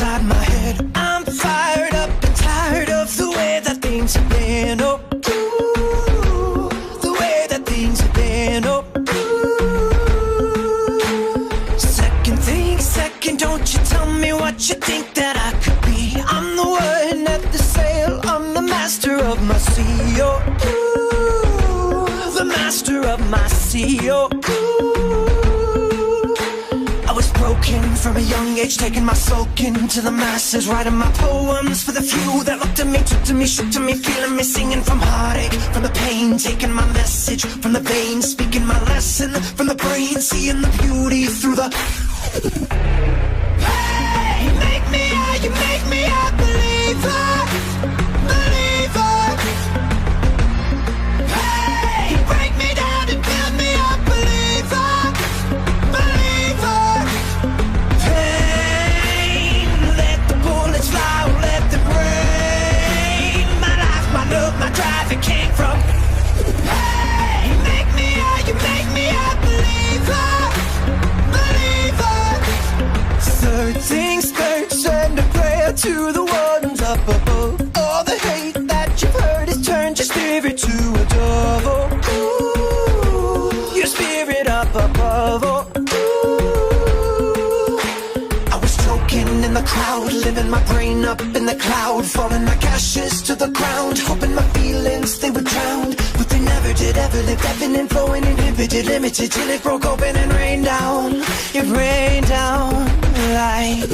inside my head. I'm fired up and tired of the way that things have been. Oh, ooh, the way that things have been. Oh, ooh. Second, don't you tell me what you think that I could be. I'm the one at the sail, I'm the master of my sea. Oh, ooh, the master of my sea. Oh, ooh. I was broken from a young age, taking my soak into the masses, writing my poems for the few that looked at me, took to me, shook to me, feeling me, singing from heartache, from the pain, taking my message from the veins, speaking my lesson from the brain, seeing the beauty through the... Hey, you make me a believer, believer. Hey, break me down and build me up, believer, believer. Pain, let the bullets fly, let them rain. My life, my love, my drive, it came from. Hey, you make me a believer, believer. Third things first, send a prayer to the ones up above. All the hate that you've heard has turned your spirit to a dove. Oh, ooh, your spirit up above. Oh, ooh. I was choking in the crowd, living my brain up in the cloud, falling like ashes to the ground, hoping my feelings they would drown, but they never did. Ever lived, ebbing and flowing, inhibited, limited, till it broke open and rained down. It rained down like